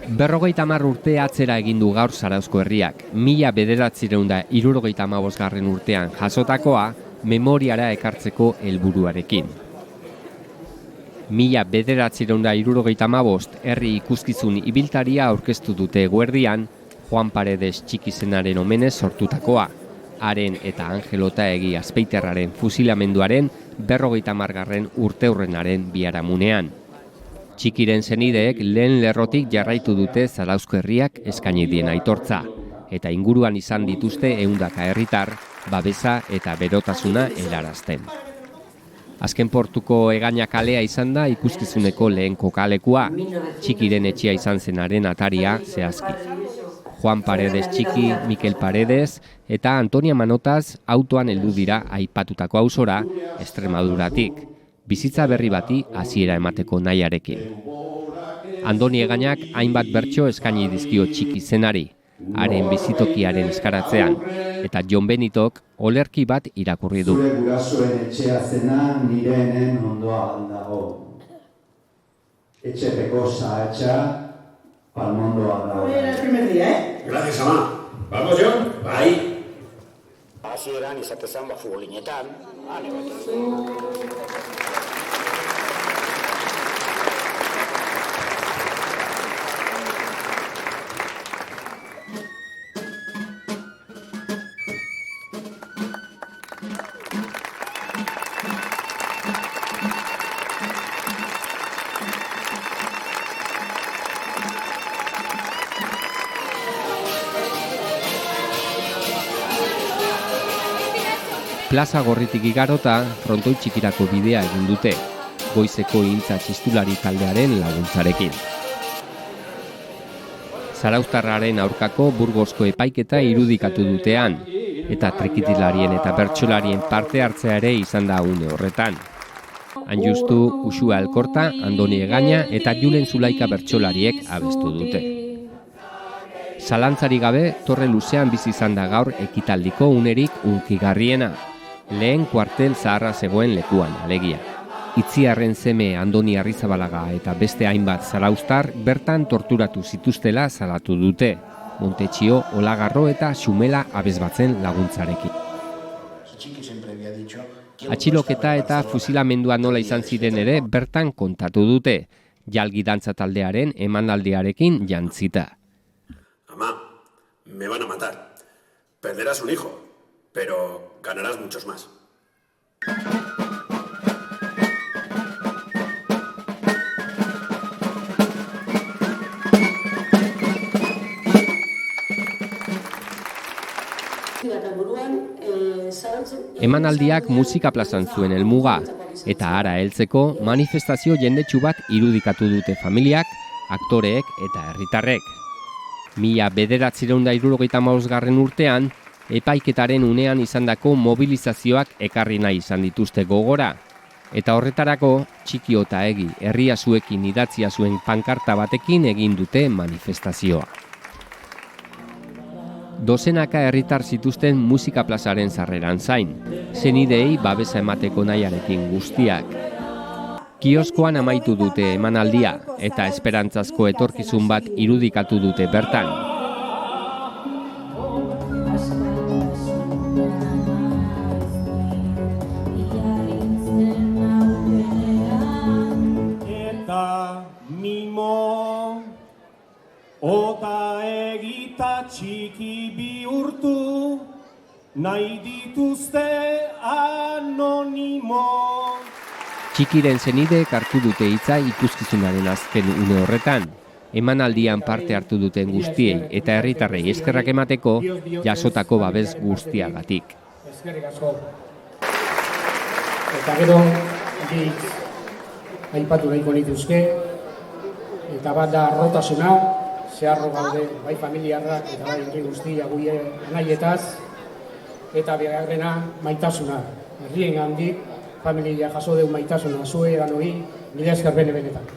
50 urte atzera egin du gaur Zarauzko herriak. 1975 urtean jasotakoa memoriara ekartzeko helburuarekin. 1975 herri ikuskizun ibiltaria aurkeztu dute eguerdian, Juan Paredes txikizenaren omenez sortutakoa. Haren eta Angel Otaegi Azpeiterraren fusilamenduaren 50. urteurrenaren biharamunean. Txikiren senideek lehen lerrotik jarraitu dute Zarauzko herriak eskaini dien aitortza, eta inguruan izan dituzte 100 herritar, babesa eta berotasuna helarazten. Azken portuko Egaña kalea izan da ikuskizuneko lehen kokalekua, Txikiren etxea izan zenaren ataria zehazki. Juan Paredes Txiki, Mikel Paredes eta Antonia Manotaz autoan heldu dira aipatutako auzora Extremaduratik, bizitza berri bati hasiera emateko nahiarekin. Andoni Egañak hainbat bertso eskaini dizkio Txiki zenari, haren bizitokiaren eskaratzean, eta Jon Benitok olerki bat irakurri du. Zure gurasoen etxea zena nire enen ondoan dago. Etxepeko sahatxa palmondoan dago. Hoy era el primer día, ¿eh? Gracias, ama. ¿Vamos, Jon? Bai. Hasieran izatezan futbolinetan, Plaza Gorritik igarota frontoi txikirako bidea egin dute, goizeko Intza txistulari taldearen laguntzarekin. Zarauztarraren aurkako Burgosko epaiketa irudikatu dutean, eta trikitilarien eta bertsolarien parte hartzea ere izan da une horretan. Han justu Uxua Alkorta, Andoni Egaña eta Julen Zulaika bertsolariek abestu dute. Zalantzari gabe, torre luzean bizi izan da gaur ekitaldiko unerik unkigarriena. Lehen kuartel zaharra zegoen lekuan, alegia. Itziarren seme Andoni Arrizabalaga eta beste hainbat zarauztar bertan torturatu zituztela salatu dute. Montetxio, Olagarro eta Xumela abesbatzen laguntzarekin. Atxiloketa eta fusilamendua nola izan ziren ere bertan kontatu dute, jalgi dantza taldearen emanaldiarekin jantzita. Ama, me van a matar. Perderás un hijo, pero ganarás muchos más. Emanaldiak musika plazan zuen helmuga, eta hara heltzeko manifestazio jendetsu bat irudikatu dute familiak, aktoreek eta herritarrek. 1975 urtean, epaiketaren unean izandako mobilizazioak ekarri nahi izan dituzte gogora, eta horretarako Txiki Otaegi herria zuekin idatzia zuen pankarta batekin egin dute manifestazioa. Dozenaka herritar zituzten musika plazaren sarreran zain, senideei babesa emateko nahiarekin guztiak. Kioskoan amaitu dute emanaldia eta esperantzazko etorkizun bat irudikatu dute bertan. Eta mimo Otaegi ta Txiki bihurtu nahi dituzte anonimo. Txikiren senideek hartu dute hitza ikuskizunaren azken une horretan. Emanaldian parte hartu duten guztiei eta herritarrei eskerrak emateko jasotako babes guztiagatik. Eskerrik asko. Eta gero, aipatu nahiko nituzke, eta bat da arrotasuna, zeharro gaude, bai familiarrak eta bai herri guztia guie anaietaz, eta bigarrena maitasuna, herrien handik, familia jaso deu maitasuna, zue danoi, mila esker benetan.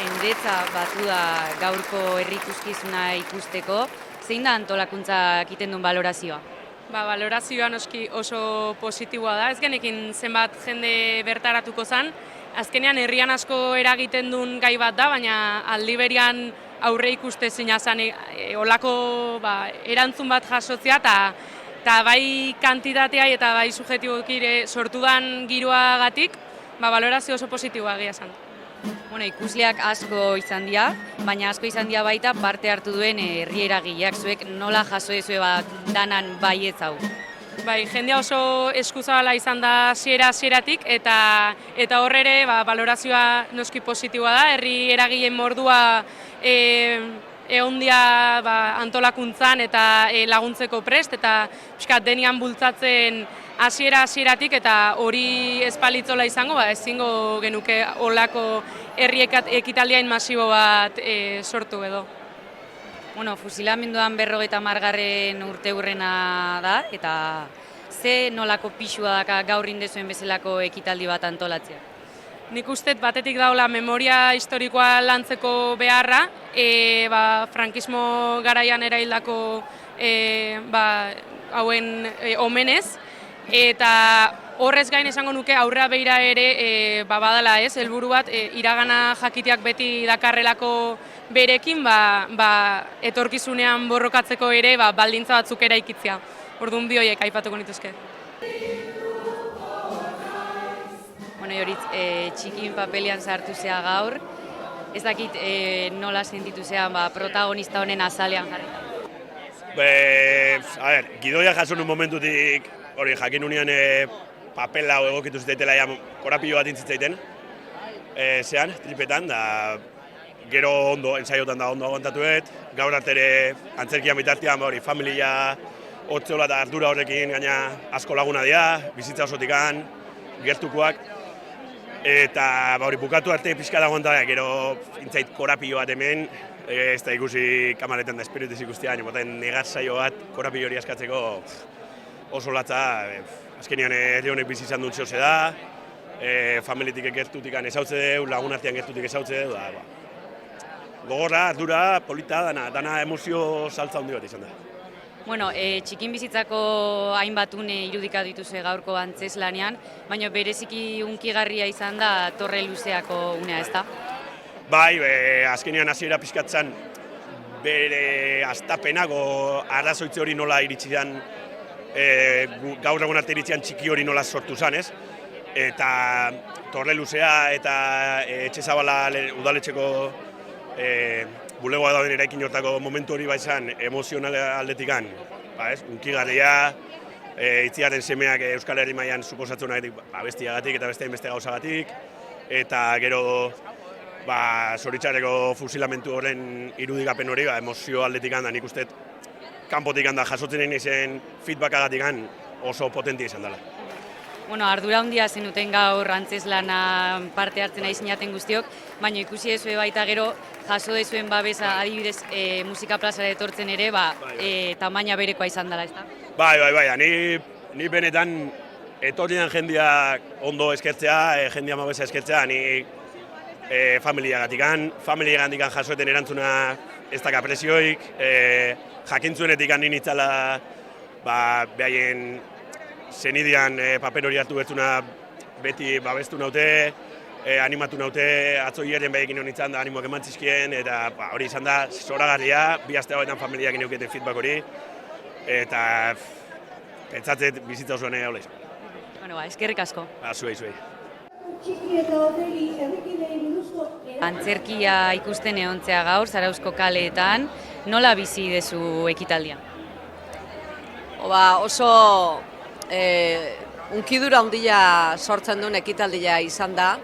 Jendetza batu da gaurko herri ikuskizuna ikusteko, zein da antolakuntza egiten duen balorazioa? Balorazioa noski oso positiboa da, ez genekin zenbat jende bertaratuko zen. Azkenean herrian asko eragiten duen gai bat da, baina aldi berean aurre ikuste zina zen olako erantzun bat jasotzea, eta bai kantitatea eta bai subjetiboki sortu den giroagatik, balorazio oso positiboa egia esan. Ikusleak asko izan dira, baina asko izan dira baita parte hartu duen herri eragileak, zuek nola jaso dezue danan baietz hau? Jendea oso eskuzabala izan da hasieratik eta hor ere balorazioa noski positiboa da, herri eragileen mordua egondia antolakuntzan eta laguntzeko prest, eta pixkat denian bultzatzen hasieratik eta hori espalitzola izango, ezingo genuke olako herri ekitaldiain masibo bat sortu edo. Fusilamenduan 50. urteurrena da, eta ze nolako pixua daka gaur indezuen bezalako ekitaldi bat antolatzea? Nik uste batetik daula memoria historikoa lantzeko beharra, frankismo garaian eraildako hauen omenez, eta horrez gain esango nuke aurrera begira ere badala helburu bat iragana jakiteak beti dakarrelako berekin etorkizunean borrokatzeko ere baldintza batzuk eraikitzea. Orduan bi horiek aipatuko nituzke. Joritz, txikin papelian sartu zea gaur, ez dakit nola sentitu zean protagonista honen azalean jarrita. Gidoia jaso nun momentutik hori jakin unean papela egokitu zitaitela korapilo bat intzitzaiten, zean, tripetan, da gero ondo, ensaiotan da ondo aguantatuet, gaur artere antzerkian bitartean familia hotzeola eta ardura horrekin gaina asko laguna dira, bizitza osotikan, gertukoak, eta bukatu arte pixka da aguantatea, gero intzait korapilo bat hemen, ez da ikusi kamaretan da espiritiz ikustia, boten negar saio bat korapilo hori askatzeko oso latza, azkenean herri honek bizi izan dut zehose da, familitik gertutik ezautze deu, lagun artean gertutik ezautze deu, gogorra, ardura, polita, dana emozio saltza handi bat izan da. Txikin bizitzako hainbatun irudika dituzue gaurko antzeslanean, baina bereziki unkigarria izan da Torre Luzeako unea, ez da? Azkenean hasiera pixkatzen bere astapenako arrazoitze hori nola iritsi den, gaur egun arte iritzian txiki hori nola sortu zen, ez? Eta Torre Luzea eta Etxezabala udaletxeko bulegoa dauden eraikin hortako momentu hori izan emozional aldetikan, unkigarria, itziaren semeak Euskal Herri mailan suposatzeunagatik bestiagatik eta beste gauzagatik, eta gero zoritxareko fusilamentu horren irudikapen hori emozio aldetikan da, nik uste kanpotik da jasotzen izen feedbackagatik oso potentia izan dela. Ardura handia zenuten gaur antzeslana parte hartzen ari zinaten guztiok, baina ikusi dezue baita gero jaso dezuen babesa adibidez musika plazara etortzen ere, tamaina berekoa izan dela, ez da? Ni benetan etorrian jendeak ondo eskertzea, jendeak babesa eskertzea, ni familiagatik jasoeten erantzuna ez daka presioik, jakintzuenetik ninitzala behaien zenidean paper hori hartu bertzuna beti babestu naute, animatu naute, atzo hieren behekin honitzen da animoak emantzizkien, eta hori izan da zoragarria, bi aste hauetan familiak neuketen feedback hori, eta pentsatzet bizitza osoan hau lehizan. Eskerrik asko. Zuei. Antzerkia ikusten egontzea gaur, Zarauzko kaleetan, nola bizi dezu ekitaldia? Oso unkidura handia sortzen duen ekitaldia izan da.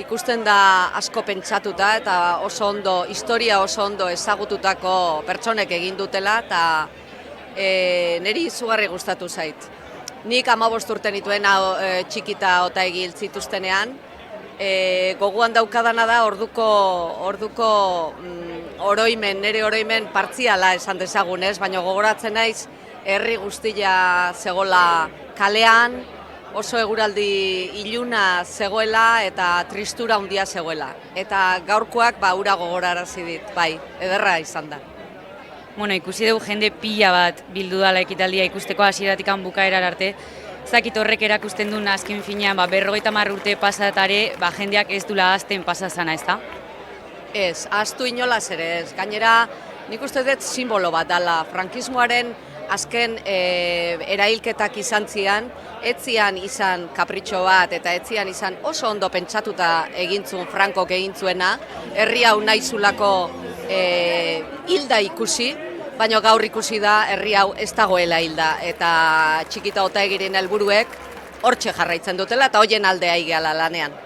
Ikusten da asko pentsatuta eta historia oso ondo ezagututako pertsonek egin dutela, eta niri izugarri gustatu zait. Nik 15 urte nituen txikita Otaegi hil zituztenean, gogoan daukadana da orduko nire oroimen partziala esan dezagunez, baina gogoratzen naiz herri guztia zegoela kalean, oso eguraldi iluna zegoela eta tristura handia zegoela. Eta gaurkoak ura gogorarazi dit, ederra izan da. bueno, ikusi dugu jende pila bat bildu dala ekitaldia ikusteko hasieratik bukaerar arte. Zakit horrek erakusten duen azken finean, 50 urte pasatare, jendeak ez dula azten pasazana, ez da? Ez, ahaztu inolaz ere ez. Gainera, nik uste dut simbolo bat dala. Frankismoaren azken erailketak izan zian, etzian izan kapritxo bat eta etzian izan oso ondo pentsatuta egintzun Frankok egintzuena, herri hau naizulako hilda ikusi, baina gaur ikusi da herri hau ez dagoela hilda eta Txikita Otaegiren helburuek hortxe jarraitzen dutela eta hoien aldea igeala lanean.